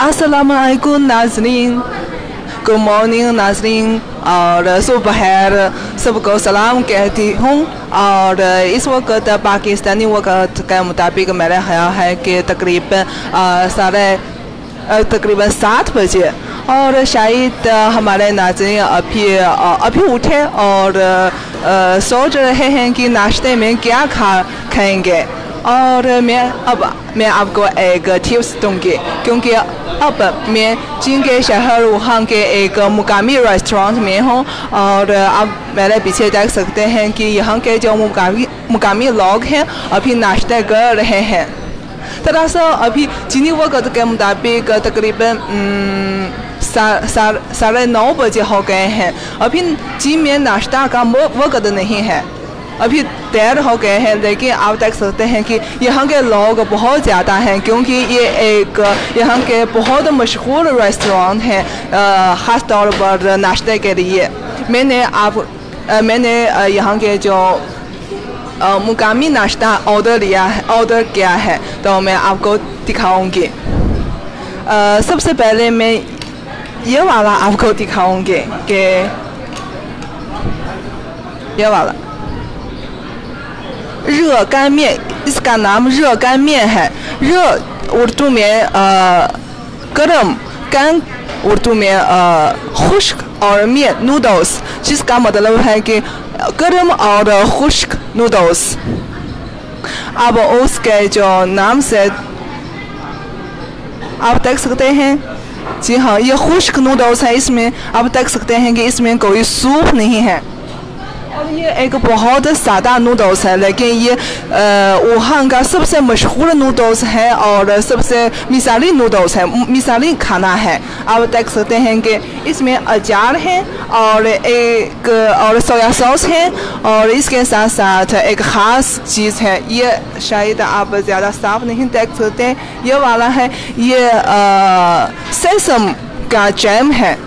अस्सलामुअलैकुम नाज़रीन, good morning नाज़रीन। और सुबह सबको सलाम कहती हूँ। और इस वक्त पाकिस्तानी वक्त के मुताबिक मेरा ख्याल है कि तकरीबन 7 बजे, और शायद हमारे नाज़रीन अभी उठे और सोच रहे हैं कि नाश्ते में क्या खाएंगे। और मैं आपको एक टिप्स दूंगी, क्योंकि अब मैं चीन के शहर वुहान के एक मुकामी रेस्टोरेंट में हूँ। और आप मेरे पीछे देख सकते हैं कि यहाँ के जो मुकामी लोग हैं अभी नाश्ता कर रहे हैं। दरअसल अभी चीनी वक्त के मुताबिक तकरीबन 9:30 बजे हो गए हैं। अभी चीन में नाश्ता का वक्त नहीं है, अभी देर हो गए हैं। लेकिन आप देख सकते हैं कि यहाँ के लोग बहुत ज़्यादा हैं, क्योंकि ये एक यहाँ के बहुत मशहूर रेस्टोरेंट है ख़ास तौर पर नाश्ते के लिए। मैंने यहाँ के जो मुकामी नाश्ता ऑर्डर किया है, तो मैं आपको दिखाऊंगी। सबसे पहले मैं ये वाला आपको दिखाऊंगी कि ये वाला热干面, इसका नाम 热干面है।热उर्दू में गर्म,干उर्दू में खुश्क और面 नूडल्स, जिसका मतलब है कि गर्म और खुश्क नूडल्स। अब उसके जो नाम से आप देख सकते हैं, जी हाँ, ये खुश्क नूडल्स है। इसमें आप देख सकते हैं कि इसमें कोई सूप नहीं है, और ये एक बहुत सादा नूडल्स है। लेकिन ये वुहान का सबसे मशहूर नूडल्स है और सबसे मिसाली नूडल्स है, मिसाली खाना है। आप देख सकते हैं कि इसमें अचार है और सोया सॉस है, और इसके साथ साथ एक ख़ास चीज़ है, ये शायद आप ज़्यादा साफ नहीं देख सकते, ये वाला है, ये सेसम का जैम है।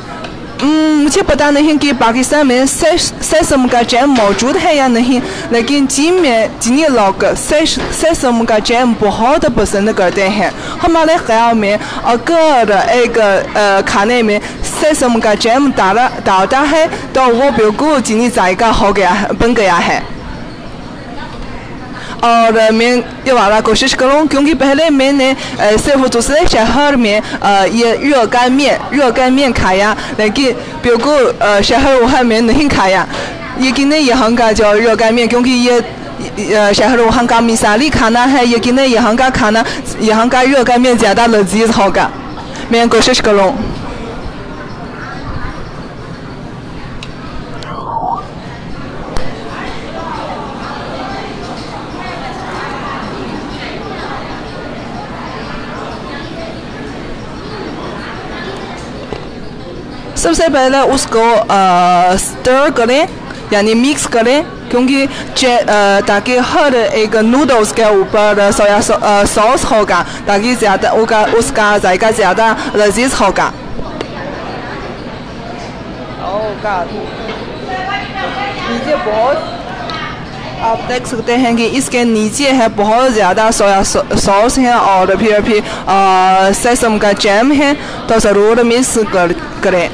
मुझे पता नहीं कि पाकिस्तान में सेसम का जैम मौजूद है या नहीं, लेकिन चीनी लोग सेसम का जैम बहुत पसंद करते हैं। हमारे ख्याल में अगर एक खाने में सेसम का जैम डालता है तो वो बिल्कुल चीनी जायका बन गया है। और मैं ये वाला कोशिश करूँ, क्योंकि पहले मैंने सिर्फ दूसरे शहर में ये 热干面खाया, लेकिन बिल्कुल शहर वुहान में नहीं खाया। यकीन यहाँ का जो 热干面, क्योंकि ये शहर वुहान का मिसाली खाना है, यकीन यहाँ का खाना, यहाँ का 热干面ज़्यादा लजीज होगा। मैं कोशिश करूँ। सबसे पहले उसको स्टर करें, यानी मिक्स करें, क्योंकि ताकि हर एक नूडल्स के ऊपर सोया सॉस होगा, ताकि ज़्यादा उसका जायका ज़्यादा लजीज होगा। नीचे बहुत आप देख सकते हैं कि इसके नीचे है बहुत ज़्यादा सोया सॉस है, और फिर सेसम का जैम है, तो ज़रूर मिक्स करें।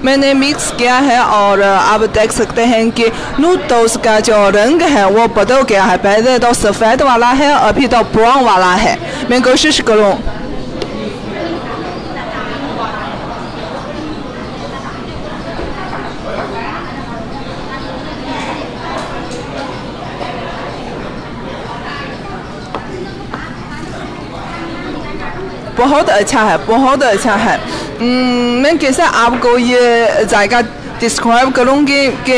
मैंने मिक्स किया है, और आप देख सकते हैं कि नूडल्स का जो रंग है वो बदल गया है। पहले तो सफ़ेद वाला है, अभी तो ब्राउन वाला है। मैं कोशिश करूँ। बहुत अच्छा है, बहुत अच्छा है। मैं कैसे आपको ये जायका डिस्क्राइब करूँगी कि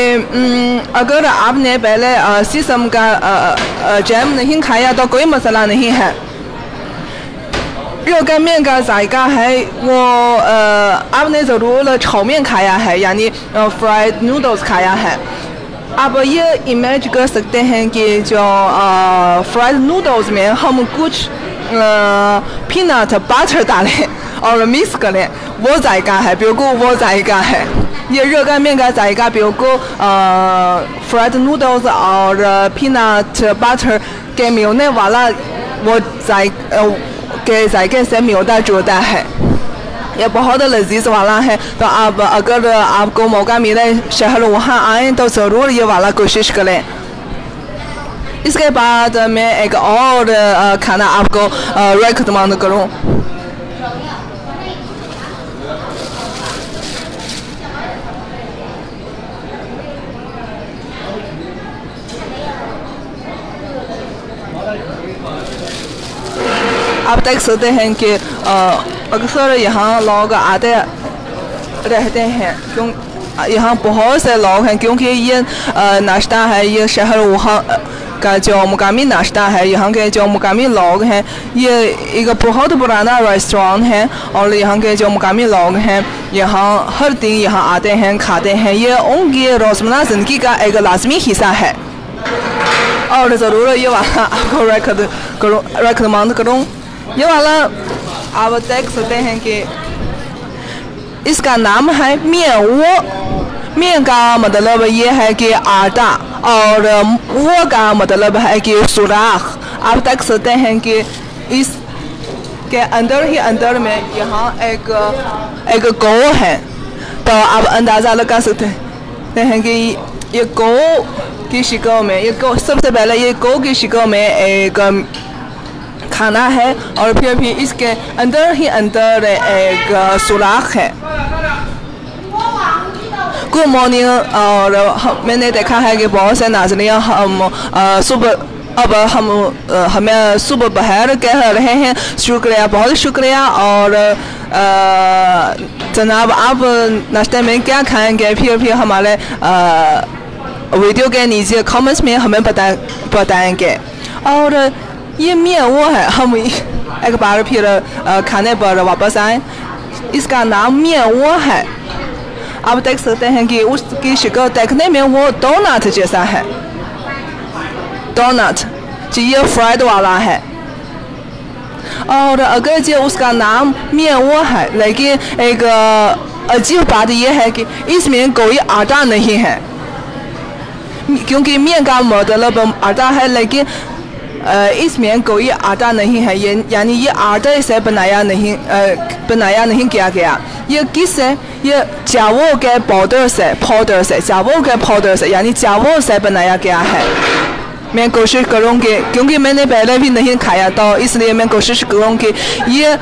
अगर आपने पहले सेसम का जैम नहीं खाया तो कोई मसला नहीं है। 热干面का जायका है वो आपने ज़रूर炒面खाया है, यानी फ्राइड नूडल्स खाया है। आप ये इमेज कर सकते हैं कि जो फ्राइड नूडल्स में हम कुछ पीनट बटर डालें और मिक्स कर लें, वो जायका है, बिल्कुल वो जायका है। ये热干面का जायका बिल्कुल फ्राइड नूडल्स और पीनट बटर के मिलने वाला वो के जायके से मिलता जुलता है। ये बहुत लजीज वाला है। तो आप अगर आपको मौका मिले शहर वहाँ आए तो ज़रूर ये वाला कोशिश करें। इसके बाद मैं एक और खाना आपको रेकमेंड करूँ। आप देख सकते हैं कि अक्सर यहाँ लोग आते रहते हैं, क्यों यहाँ बहुत से लोग हैं, क्योंकि ये नाश्ता है, ये शहर वहाँ का जो मुकामी नाश्ता है। यहाँ के जो मुकामी लोग हैं, ये एक बहुत पुराना रेस्टोरेंट है और यहाँ के जो मुकामी लोग हैं यहाँ हर दिन यहाँ आते हैं, खाते हैं। ये उनकी रोज़मर्रा ज़िंदगी का एक लाजमी हिस्सा है और ज़रूर ये वाला आपको रेकमेंड करूँ। ये वाला आप देख सकते हैं कि इसका नाम है मियन वो। मियन का मतलब ये है कि आटा और वो का मतलब है कि सुराख। आप देख सकते हैं कि इसके अंदर ही अंदर में यहाँ एक गौ है। तो आप अंदाज़ा लगा सकते हैं कि ये गौ की शिकल में, ये गौ सबसे पहले ये गौ की शिकल में एक खाना है और फिर भी इसके अंदर ही अंदर एक सुराख है। Good morning. और मैंने देखा है कि बहुत से नाज़रीन हम सुबह अब हमें सुबह बहर कह रहे हैं। शुक्रिया, बहुत शुक्रिया। और जनाब आप नाश्ते में क्या खाएंगे फिर हमारे वीडियो के नीचे कमेंट्स में हमें बताएंगे। और ये मियन वो है, हम एक बार फिर खाने पर वापस आए। इसका नाम मियन वो है। आप देख सकते हैं कि उसकी शक्ल देखने में वो डोनट जैसा है। डोनट जी ये फ्राइड वाला है। और अगर जो उसका नाम मियन वो है, लेकिन एक अजीब बात यह है कि इसमें कोई आटा नहीं है, क्योंकि मियन का मतलब आटा है, लेकिन इसमें कोई आटा नहीं है। यानी ये आटे से बनाया नहीं किया गया। ये किससे? ये चावल के पाउडर से यानी चावल से बनाया गया है। मैं कोशिश करूँगी, क्योंकि मैंने पहले भी नहीं खाया तो इसलिए मैं कोशिश करूँगी ये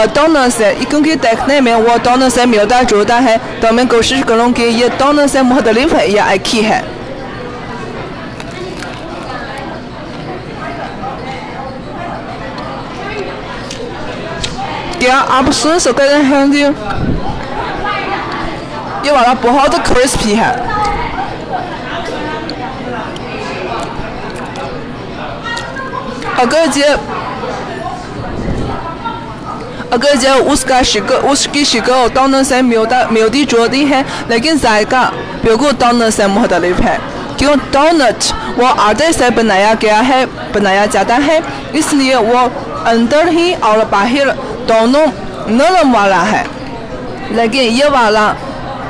दोनों से, क्योंकि देखने में वो दोनों से मिलता जुलता है, तो मैं कोशिश करूँगी ये दोनों से मुख्तलिफ है या एक ही है। क्या आप सुन सकते हैं कि ये वाला बहुत क्रिस्पी है। अगर जो उसकी शिकल दोनों से मिलती जुलती है, लेकिन जायका बिल्कुल दोनों से मुख्तलिफ है। क्यों? डोनट वो आटे से बनाया जाता है, इसलिए वो अंदर ही और बाहर दोनों नरम वाला है। लेकिन ये वाला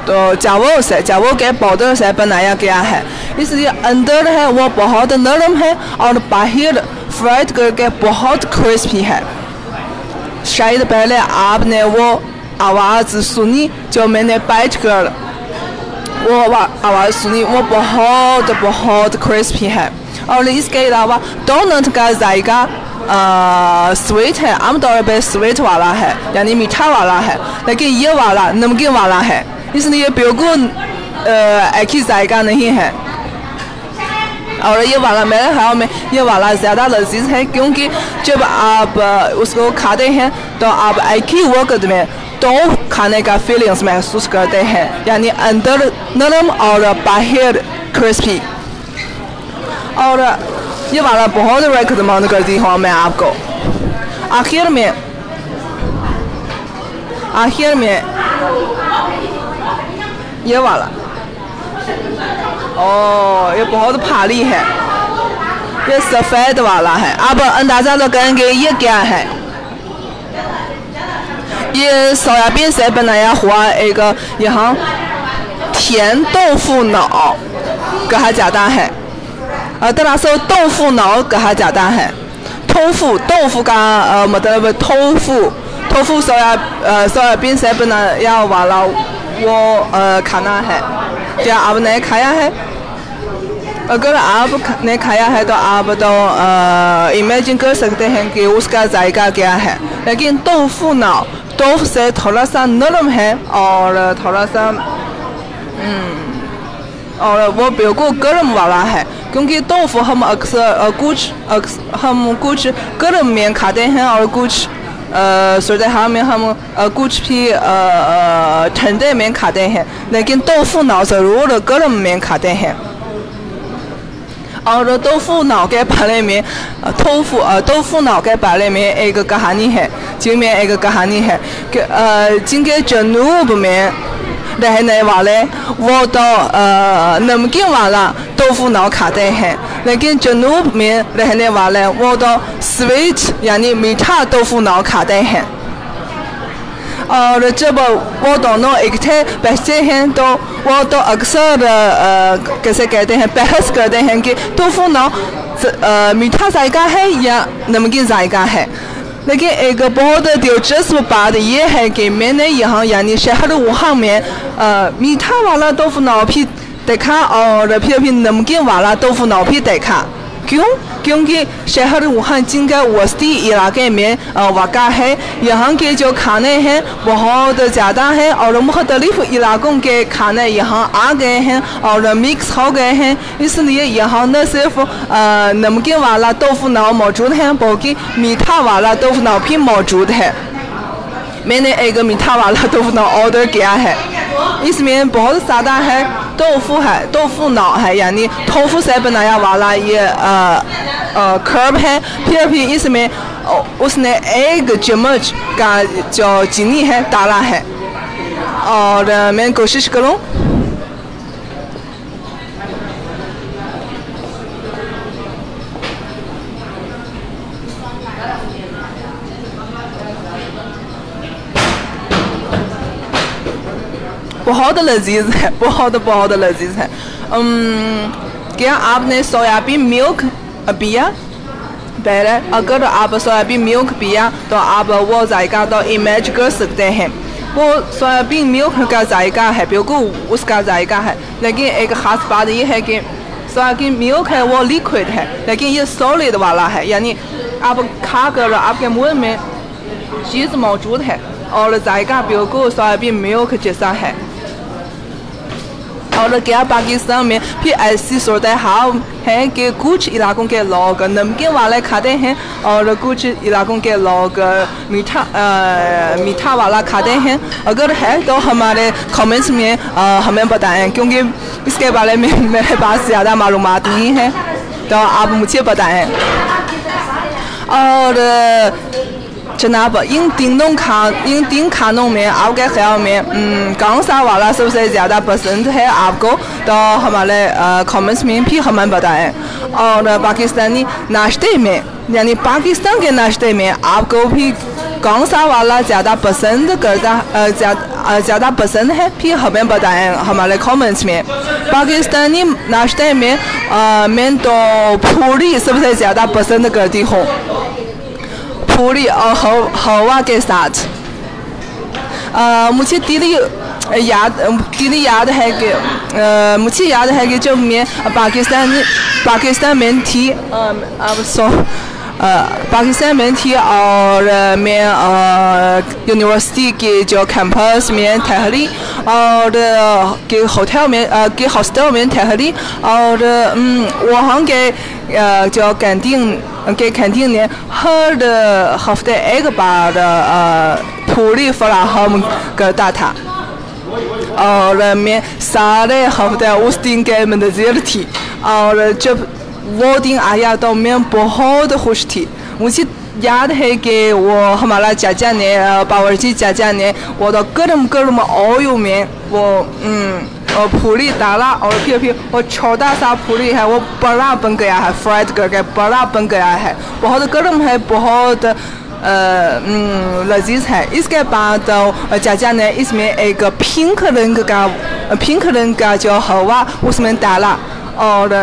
तो चावल के पाउडर से बनाया गया है, इसलिए अंदर है वो बहुत नरम है और बाहर फ्राइड करके बहुत क्रिस्पी है। शायद पहले आपने वो आवाज़ सुनी जो मैंने बैठ कर वो आवाज़ सुनी, वो बहुत क्रिस्पी है। और इसके अलावा डोनट का जायका स्वीट है, आमतौर पे स्वीट वाला है यानी मीठा वाला है, लेकिन ये वाला नमकीन वाला है, इसलिए बिल्कुल एक ही जायका नहीं है। और ये वाला मेरे ख्याल में ये वाला ज़्यादा लजीज है, क्योंकि जब आप उसको खाते हैं तो आप एक ही वक्त में तो खाने का फीलिंग्स महसूस करते हैं, यानी अंदर नरम और बाहर क्रिस्पी। और ये वाला बहुत रेकमेंड करती हूँ मैं आपको। आखिर में ये वाला, ये बहुत भारी है, ये सफ़ेद वाला है। आप अंदाज़ा लगाएंगे ये क्या है? ये सोयाबीन से बनाया हुआ एक यहाँ甜豆腐脑कहा जाता है। दरअसल टोफू नाव कहा जाता है। टोफू का मतलब टोफू सोयाबीन से बनाया वाला वो खाना है। क्या आपने खाया है? अगर आपने खाया है तो आप तो इमेजिन कर सकते हैं कि उसका जायका क्या है। लेकिन टोफू नाव टोफ से थोड़ा सा नरम है और थोड़ा सा और वो बिल्कुल गर्म वाला है, क्योंकि टोफू हम अक्सर कुछ गर्म में खाते हैं और कुछ सर्दी हाल में हम कुछ भी ठंडे में खाते हैं, लेकिन टोफू नाव ज़रूर गर्म में खाते हैं। और टोफू नाव के बारे में टोफू नाव के बारे में एक कहानी है, जिनमें एक कहानी है कि जिनके जनूब में रहने वाले वो तो नमकीन वाला टोफू नाव खाते हैं, लेकिन जनूब में रहने वाले वो तो स्वीट यानी मीठा टोफू नाव खाते हैं। और जब वो दोनों इकट्ठे बैठते हैं तो वो तो अक्सर कैसे कहते हैं, बहस करते हैं कि टोफू नाव मीठा जायका है या नमकीन जायका है। लेकिन एक बहुत दिलचस्प बात यह है कि मैंने यहाँ यानी शहर वुहान में मीठा वाला टोफू नाव भी देखा और फिर नमकीन वाला टोफू नाव भी देखा। क्यों? क्योंकि शहर वुहान जिनका वस्ती इलाके में वाक़ा है, यहाँ के जो खाने हैं बहुत ज़्यादा हैं और मुख्तलिफ़ इलाकों के खाने यहाँ आ गए हैं और मिक्स हो गए हैं, इसलिए यहाँ न सिर्फ नमकीन वाला टोफू नाव मौजूद है बल्कि मीठा वाला टोफू नाव भी मौजूद है। मैंने एक मीठा वाला टोफू नाव ऑर्डर किया है, इसमें बहुत सादा है, टोफू नाव है यानी टोफू से बनाया वाला ये कर्ब है। फिर भी इसमें उसने 1 चम्मच का जो चीनी है डाला है और मैं कोशिश करूँ। बहुत लजीज है, बहुत लजीज है। क्या आपने सोयाबीन मिल्क पिया? पहले अगर आप सोयाबीन मिल्क पिया तो आप वो जायका तो इमेज कर सकते हैं। वो सोयाबीन मिल्क का जायका है, बिल्कुल उसका जायका है। लेकिन एक ख़ास बात ये है कि सोयाबीन मिल्क है वो लिक्विड है, लेकिन ये सॉलिड वाला है, यानी आप खा कर आपके मुँह में चीज़ मौजूद है और जायका बिल्कुल सोयाबीन मिल्क जैसा है। और क्या पाकिस्तान में भी ऐसी सूरत हाल है कि कुछ इलाकों के लोग नमकीन वाले खाते हैं और कुछ इलाकों के लोग मीठा वाला खाते हैं? अगर है तो हमारे कमेंट्स में हमें बताएं, क्योंकि इसके बारे में मेरे पास ज़्यादा मालूमात नहीं है, तो आप मुझे बताएं। और जनाब, इन तीन खानों में आपके ख्याल में कौन सा वाला सबसे ज़्यादा पसंद है आपको? तो हमारे कमेंट्स में भी हमें बताएं। और पाकिस्तानी नाश्ते में यानी पाकिस्तान के नाश्ते में आपको भी कौन सा वाला ज़्यादा पसंद है, फिर हमें बताएं हमारे कमेंट्स में। पाकिस्तानी नाश्ते में मैं तो पूरी सबसे ज़्यादा पसंद करती हूँ, पूरी और हवा के साथ। मुझे तीली याद है कि मुझे याद है कि जब मैं पाकिस्तान में थी पाकिस्तान में थी और मैं यूनिवर्सिटी के जो कैंपस में ठहरी और के हॉस्टल में ठहरी और वहाँ के जो कैंटीन ने हर हफ्ते एक बार पूरी फराहम करता था और मैं सारे हफ्ते उस दिन के मंतज़र थी। और जब वो दिन आया तो मैं बहुत खुश थी। मुझे याद है कि वो हमारा चाचा ने बावर्ची चाचा ने वो तो गर्म ऑयल में वो पूरी डाला और फिर वो छोटा सा पूरी है वो बड़ा बन गया है, फ्राइड करके बड़ा बन गया है। बहुत गर्म है, बहुत लजीज है। इसके बाद चाचा ने इसमें एक पिंक रंग का जो हलवा उसमें डाला और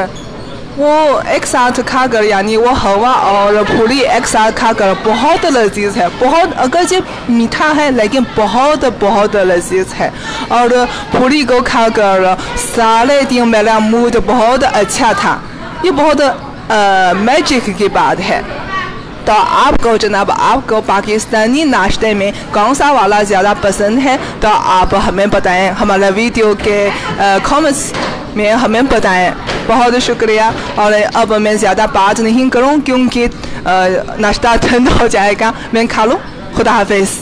वो एक साथ खाकर यानी वो हलवा और पूरी एक साथ खाकर बहुत लजीज है। बहुत अगरचे मीठा है लेकिन बहुत लजीज है। और पूरी को खाकर सारे दिन मेरा मूड बहुत अच्छा था। ये बहुत मैजिक की बात है। तो आपको जनाब आपको पाकिस्तानी नाश्ते में कौन सा वाला ज़्यादा पसंद है तो आप हमें बताएं, हमारा वीडियो के कमेंट्स में हमें बताएं। बहुत शुक्रिया। और अब मैं ज़्यादा बात नहीं करूं क्योंकि नाश्ता ठंडा हो जाएगा। मैं खा लूँ। खुदा हाफिज़।